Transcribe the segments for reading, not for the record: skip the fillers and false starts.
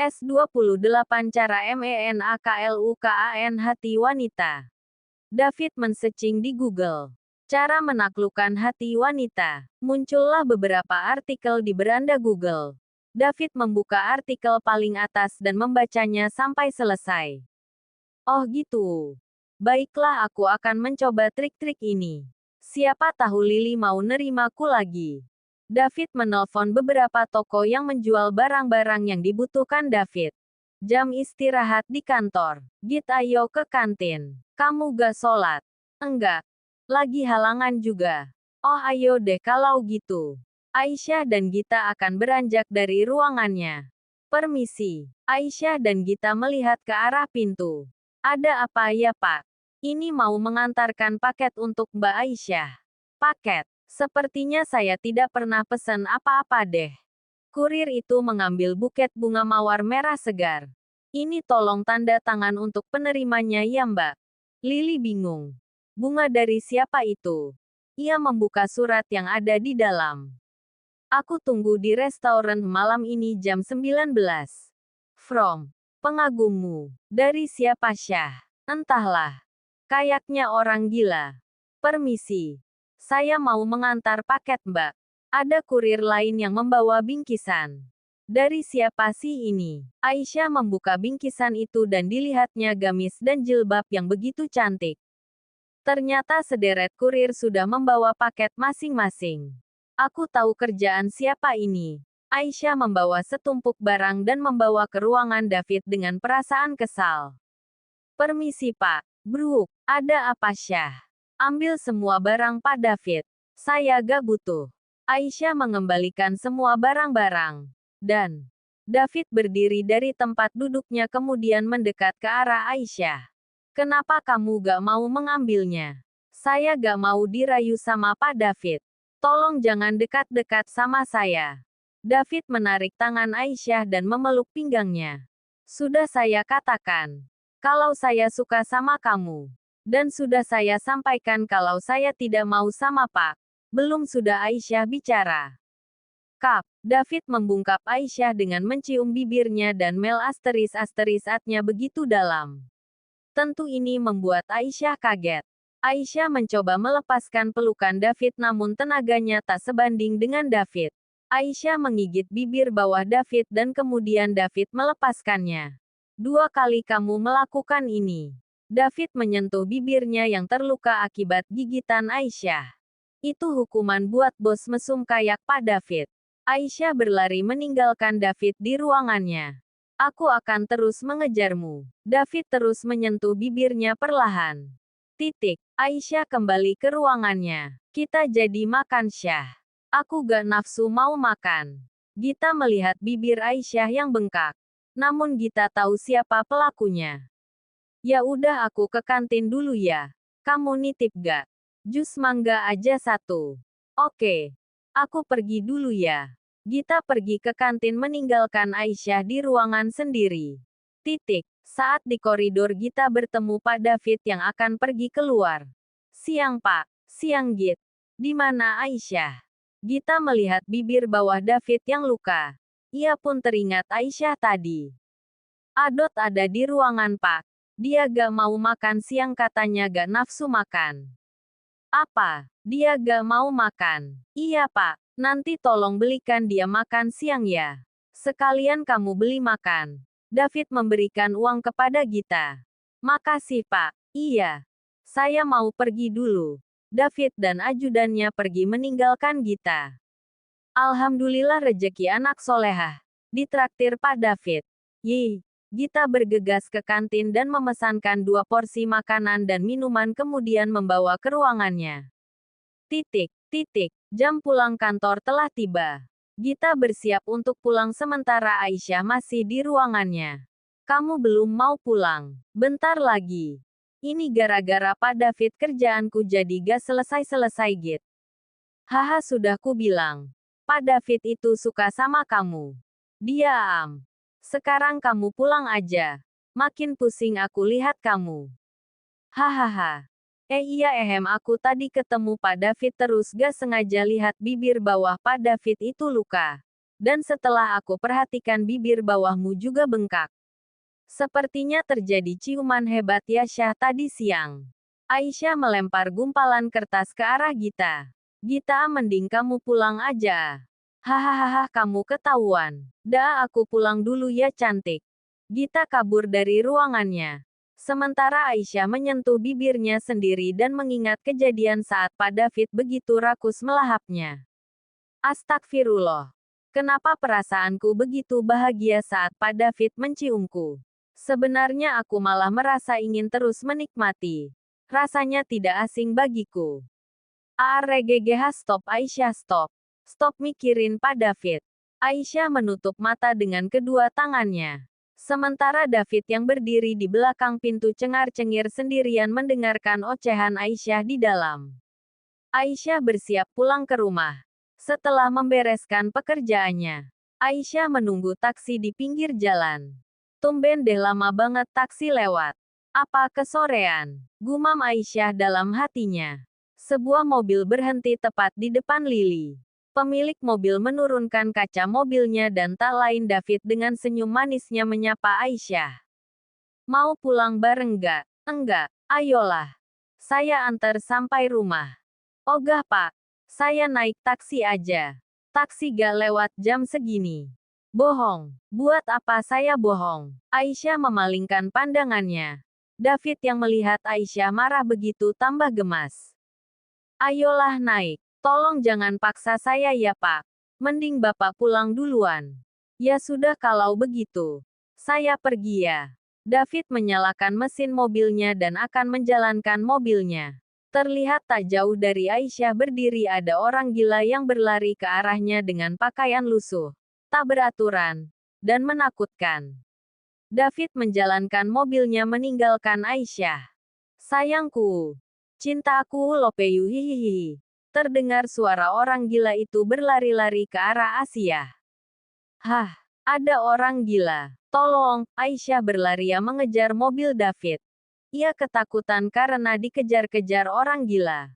S28 Cara MENAKLUKAN Hati Wanita. David men-searching di Google. Cara menaklukkan hati wanita. Muncullah beberapa artikel di beranda Google. David membuka artikel paling atas dan membacanya sampai selesai. Oh gitu. Baiklah, aku akan mencoba trik-trik ini. Siapa tahu Lily mau nerimaku lagi. David menelpon beberapa toko yang menjual barang-barang yang dibutuhkan David. Jam istirahat di kantor. Git, ayo ke kantin. Kamu gak sholat? Enggak. Lagi halangan juga. Oh ayo deh kalau gitu. Aisyah dan Gita akan beranjak dari ruangannya. Permisi. Aisyah dan Gita melihat ke arah pintu. Ada apa ya Pak? Ini mau mengantarkan paket untuk Mbak Aisyah. Paket. Sepertinya saya tidak pernah pesan apa-apa deh. Kurir itu mengambil buket bunga mawar merah segar. Ini tolong tanda tangan untuk penerimanya ya Mbak. Lily bingung. Bunga dari siapa itu? Ia membuka surat yang ada di dalam. Aku tunggu di restoran malam ini jam 19. From. Pengagummu. Dari siapa Syah? Entahlah. Kayaknya orang gila. Permisi. Saya mau mengantar paket Mbak. Ada kurir lain yang membawa bingkisan. Dari siapa sih ini? Aisyah membuka bingkisan itu dan dilihatnya gamis dan jilbab yang begitu cantik. Ternyata sederet kurir sudah membawa paket masing-masing. Aku tahu kerjaan siapa ini. Aisyah membawa setumpuk barang dan membawa ke ruangan David dengan perasaan kesal. Permisi Pak. Bruk, ada apa Syah? Ambil semua barang Pak David. Saya gak butuh. Aisyah mengembalikan semua barang-barang. Dan David berdiri dari tempat duduknya kemudian mendekat ke arah Aisyah. Kenapa kamu gak mau mengambilnya? Saya gak mau dirayu sama Pak David. Tolong jangan dekat-dekat sama saya. David menarik tangan Aisyah dan memeluk pinggangnya. Sudah saya katakan. Kalau saya suka sama kamu. Dan sudah saya sampaikan kalau saya tidak mau sama Pak. Belum sudah Aisyah bicara. Kap, David membungkap Aisyah dengan mencium bibirnya dan mel asterisk-asterisk-atnya begitu dalam. Tentu ini membuat Aisyah kaget. Aisyah mencoba melepaskan pelukan David namun tenaganya tak sebanding dengan David. Aisyah menggigit bibir bawah David dan kemudian David melepaskannya. 2 kali kamu melakukan ini. David menyentuh bibirnya yang terluka akibat gigitan Aisyah. Itu hukuman buat bos mesum kayak Pak David. Aisyah berlari meninggalkan David di ruangannya. Aku akan terus mengejarmu. David terus menyentuh bibirnya perlahan. Titik. Aisyah kembali ke ruangannya. Kita jadi makan Syah. Aku gak nafsu mau makan. Gita melihat bibir Aisyah yang bengkak. Namun Gita tahu siapa pelakunya. Ya udah aku ke kantin dulu ya. Kamu nitip gak? Jus mangga aja 1. Oke. Aku pergi dulu ya. Gita pergi ke kantin meninggalkan Aisyah di ruangan sendiri. Titik. Saat di koridor Gita bertemu Pak David yang akan pergi keluar. Siang Pak. Siang Git. Di mana Aisyah? Gita melihat bibir bawah David yang luka. Ia pun teringat Aisyah tadi. Adot ada di ruangan Pak. Dia gak mau makan siang katanya gak nafsu makan. Apa? Dia gak mau makan? Iya Pak. Nanti tolong belikan dia makan siang ya. Sekalian kamu beli makan. David memberikan uang kepada Gita. Makasih Pak. Iya. Saya mau pergi dulu. David dan ajudannya pergi meninggalkan Gita. Alhamdulillah rejeki anak solehah. Ditraktir Pak David. Yih. Gita bergegas ke kantin dan memesankan 2 porsi makanan dan minuman kemudian membawa ke ruangannya. Titik. Jam pulang kantor telah tiba. Gita bersiap untuk pulang sementara Aisyah masih di ruangannya. Kamu belum mau pulang. Bentar lagi. Ini gara-gara Pak David kerjaanku jadi gak selesai-selesai Git. Haha sudah ku bilang. Pak David itu suka sama kamu. Dia Sekarang kamu pulang aja. Makin pusing aku lihat kamu. Hahaha. Iya aku tadi ketemu Pak David terus gak sengaja lihat bibir bawah Pak David itu luka. Dan setelah aku perhatikan bibir bawahmu juga bengkak. Sepertinya terjadi ciuman hebat ya Syah tadi siang. Aisyah melempar gumpalan kertas ke arah Gita. Gita, mending kamu pulang aja. Hahaha, kamu ketahuan. Dah, aku pulang dulu ya cantik. Gita kabur dari ruangannya. Sementara Aisyah menyentuh bibirnya sendiri dan mengingat kejadian saat Pak David begitu rakus melahapnya. Astagfirullah. Kenapa perasaanku begitu bahagia saat Pak David menciumku? Sebenarnya aku malah merasa ingin terus menikmati. Rasanya tidak asing bagiku. ARGGH, stop Aisyah, stop. Stop mikirin Pak David. Aisyah menutup mata dengan kedua tangannya. Sementara David yang berdiri di belakang pintu cengar-cengir sendirian mendengarkan ocehan Aisyah di dalam. Aisyah bersiap pulang ke rumah. Setelah membereskan pekerjaannya, Aisyah menunggu taksi di pinggir jalan. Tumben deh lama banget taksi lewat. Apa kesorean? Gumam Aisyah dalam hatinya. Sebuah mobil berhenti tepat di depan Lily. Pemilik mobil menurunkan kaca mobilnya dan tak lain David dengan senyum manisnya menyapa Aisyah. Mau pulang bareng gak? Enggak, ayolah. Saya antar sampai rumah. Ogah Pak. Saya naik taksi aja. Taksi gak lewat jam segini. Bohong. Buat apa saya bohong? Aisyah memalingkan pandangannya. David yang melihat Aisyah marah begitu tambah gemas. Ayolah naik. Tolong jangan paksa saya ya Pak. Mending Bapak pulang duluan. Ya sudah kalau begitu. Saya pergi ya. David menyalakan mesin mobilnya dan akan menjalankan mobilnya. Terlihat tak jauh dari Aisyah berdiri ada orang gila yang berlari ke arahnya dengan pakaian lusuh, tak beraturan, dan menakutkan. David menjalankan mobilnya meninggalkan Aisyah. Sayangku, cintaku Lopeyu hihihi. Terdengar suara orang gila itu berlari-lari ke arah Asia. Hah, ada orang gila. Tolong, Aisyah berlari mengejar mobil David. Ia ketakutan karena dikejar-kejar orang gila.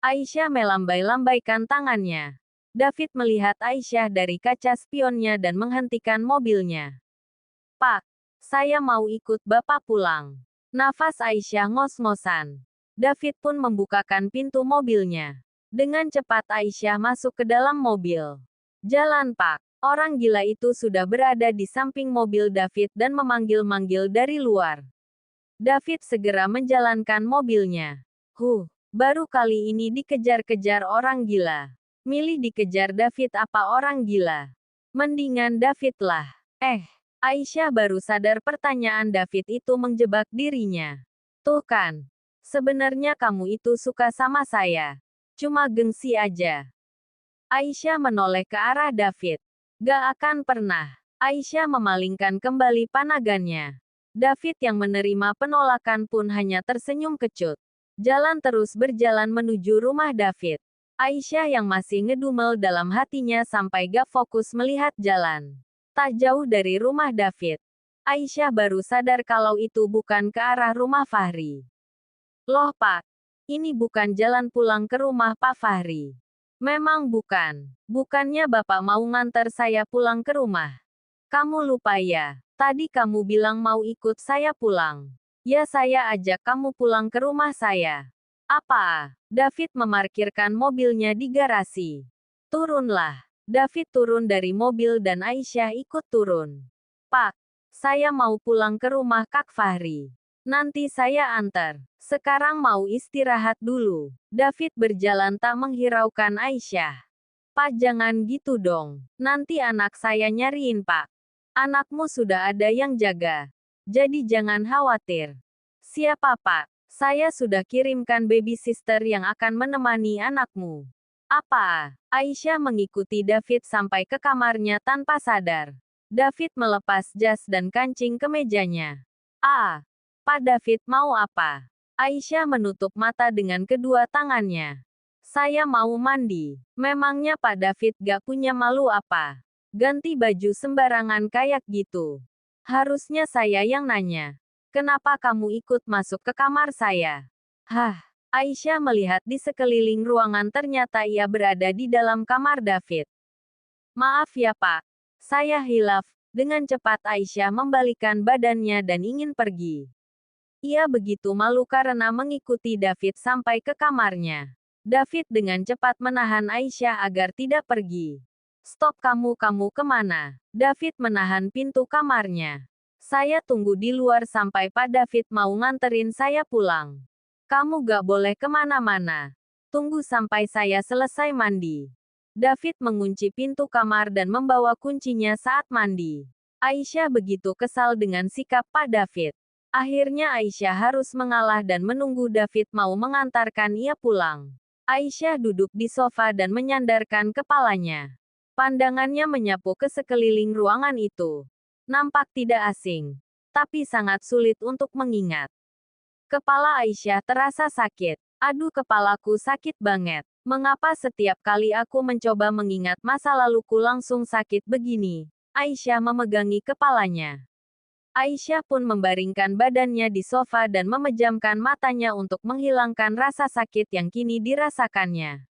Aisyah melambai-lambaikan tangannya. David melihat Aisyah dari kaca spionnya dan menghentikan mobilnya. Pak, saya mau ikut Bapak pulang. Nafas Aisyah ngos-ngosan. David pun membukakan pintu mobilnya. Dengan cepat Aisyah masuk ke dalam mobil. Jalan Pak. Orang gila itu sudah berada di samping mobil David dan memanggil-manggil dari luar. David segera menjalankan mobilnya. Baru kali ini dikejar-kejar orang gila. Milih dikejar David apa orang gila? Mendingan David lah. Aisyah baru sadar pertanyaan David itu menjebak dirinya. Tuh kan. Sebenarnya kamu itu suka sama saya. Cuma gengsi aja. Aisyah menoleh ke arah David. Gak akan pernah. Aisyah memalingkan kembali panagannya. David yang menerima penolakan pun hanya tersenyum kecut. Jalan terus berjalan menuju rumah David. Aisyah yang masih ngedumel dalam hatinya sampai gak fokus melihat jalan. Tak jauh dari rumah David. Aisyah baru sadar kalau itu bukan ke arah rumah Fahri. Loh Pak, ini bukan jalan pulang ke rumah Pak Fahri. Memang bukan. Bukannya Bapak mau ngantar saya pulang ke rumah? Kamu lupa ya? Tadi kamu bilang mau ikut saya pulang. Ya saya ajak kamu pulang ke rumah saya. Apa? David memarkirkan mobilnya di garasi. Turunlah. David turun dari mobil dan Aisyah ikut turun. Pak, saya mau pulang ke rumah Kak Fahri. Nanti saya antar. Sekarang mau istirahat dulu. David berjalan tak menghiraukan Aisyah. Pak jangan gitu dong. Nanti anak saya nyariin Pak. Anakmu sudah ada yang jaga. Jadi jangan khawatir. Siapa Pak? Saya sudah kirimkan baby sister yang akan menemani anakmu. Apa? Aisyah mengikuti David sampai ke kamarnya tanpa sadar. David melepas jas dan kancing kemejanya. Pak David mau apa? Aisyah menutup mata dengan kedua tangannya. Saya mau mandi. Memangnya Pak David gak punya malu apa? Ganti baju sembarangan kayak gitu. Harusnya saya yang nanya. Kenapa kamu ikut masuk ke kamar saya? Aisyah melihat di sekeliling ruangan ternyata ia berada di dalam kamar David. Maaf ya Pak. Saya hilaf. Dengan cepat Aisyah membalikkan badannya dan ingin pergi. Ia begitu malu karena mengikuti David sampai ke kamarnya. David dengan cepat menahan Aisyah agar tidak pergi. Stop, kamu kemana? David menahan pintu kamarnya. Saya tunggu di luar sampai Pak David mau nganterin saya pulang. Kamu gak boleh kemana-mana. Tunggu sampai saya selesai mandi. David mengunci pintu kamar dan membawa kuncinya saat mandi. Aisyah begitu kesal dengan sikap Pak David. Akhirnya Aisyah harus mengalah dan menunggu David mau mengantarkan ia pulang. Aisyah duduk di sofa dan menyandarkan kepalanya. Pandangannya menyapu ke sekeliling ruangan itu. Nampak tidak asing, tapi sangat sulit untuk mengingat. Kepala Aisyah terasa sakit. Aduh, kepalaku sakit banget. Mengapa setiap kali aku mencoba mengingat masa laluku langsung sakit begini? Aisyah memegangi kepalanya. Aisyah pun membaringkan badannya di sofa dan memejamkan matanya untuk menghilangkan rasa sakit yang kini dirasakannya.